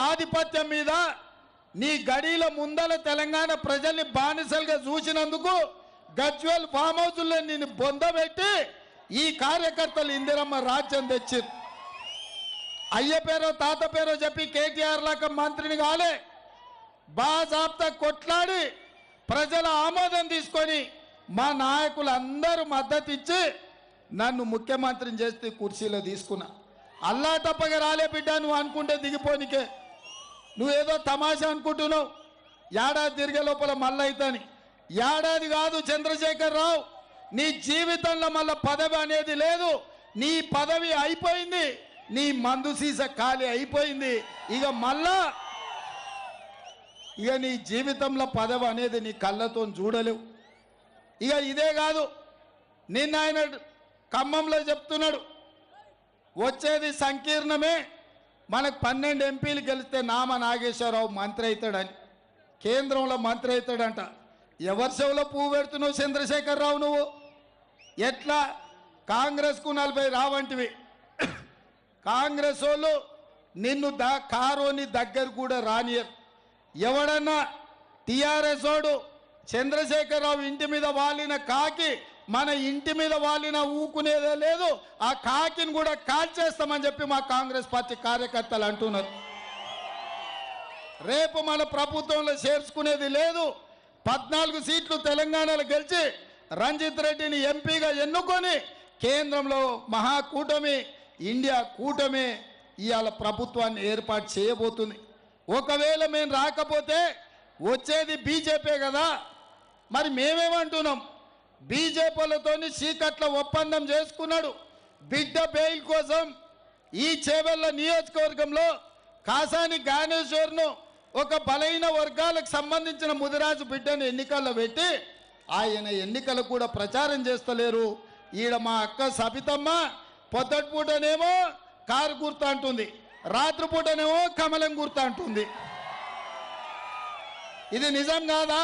ఆధిపత్యం మీద నీ గడిల ముందల తెలంగాణ ప్రజల్ని బానిసలుగా చూసినందుకు గజ్వేల్ ఫామ్ హౌస్లో నిన్ను బొందబెట్టి ఈ కార్యకర్తలు ఇందిరమ్మ రాజ్యం తెచ్చారు. అయ్య పేరో తాత పేరో చెప్పి కేటీఆర్ లాగా మంత్రిని కాలే, బాజాబ్తా కొట్లాడి ప్రజల ఆమోదం తీసుకొని మా నాయకులు అందరూ మద్దతు ఇచ్చి నన్ను ముఖ్యమంత్రిని చేస్తే కుర్చీలో తీసుకున్నా. అల్లా తప్పగా రాలే బిడ్డ, నువ్వు అనుకుంటే దిగిపోనికే. నువ్వేదో తమాషా అనుకుంటున్నావు, ఏడాది తిరిగే లోపల మళ్ళీ అవుతాని. ఏడాది కాదు చంద్రశేఖర్ రావు, నీ జీవితంలో మళ్ళీ పదవి అనేది లేదు. నీ పదవి అయిపోయింది, నీ మందు సీస ఖాళీ అయిపోయింది. ఇక నీ జీవితంలో పదవి అనేది నీ కళ్ళతో చూడలేవు. ఇక ఇదే కాదు, నిన్న ఆయన ఖమ్మంలో చెప్తున్నాడు, వచ్చేది సంకీర్ణమే, మనకు 12 ఎంపీలు గెలిస్తే నామ నాగేశ్వరరావు మంత్రి అవుతాడని, కేంద్రంలో మంత్రి అవుతాడంట. ఎవరి చెవులో పువ్వు పెడుతున్నావు చంద్రశేఖర్ రావు నువ్వు? ఎట్లా కాంగ్రెస్కు 40 రావంటివి. కాంగ్రెస్ వాళ్ళు నిన్ను కారోని దగ్గర కూడా రానియరు. ఎవడన్నా టీఆర్ఎస్ వాడు చంద్రశేఖర్ రావు ఇంటి మీద వాలిన కాకి మన ఇంటి మీద వాలిన ఊకునేదే లేదు, ఆ కాకిని కూడా కాల్చేస్తామని చెప్పి మా కాంగ్రెస్ పార్టీ కార్యకర్తలు అంటున్నారు. రేపు మన ప్రభుత్వంలో చేర్చుకునేది లేదు. 14 సీట్లు తెలంగాణలో గెలిచి రంజిత్ రెడ్డిని ఎంపీగా ఎన్నుకొని కేంద్రంలో మహాకూటమి ఇండియా కూటమి ఇవాళ ప్రభుత్వాన్ని ఏర్పాటు చేయబోతుంది. ఒకవేళ మేము రాకపోతే వచ్చేది బీజేపీ కదా. మరి మేమేమంటున్నాం, బీజేపీలతో చీకట్ల ఒప్పందం చేసుకున్నాడు. బిడ్డ బెయిల్ కోసం ఈ చేవెళ్ల నియోజకవర్గంలో కాసాని జ్ఞానేశ్వర్ను ఒక బలైన వర్గాలకు సంబంధించిన ముదిరాజు బిడ్డను ఎన్నికల్లో పెట్టి ఆయన ఎన్నికలు కూడా ప్రచారం చేస్తలేరు. ఈడ మా అక్క సబితమ్మ పొద్దటిపూటనేమో కారు గుర్తు అంటుంది, రాత్రిపూటనేమో కమలం గుర్తు అంటుంది. ఇది నిజం కాదా?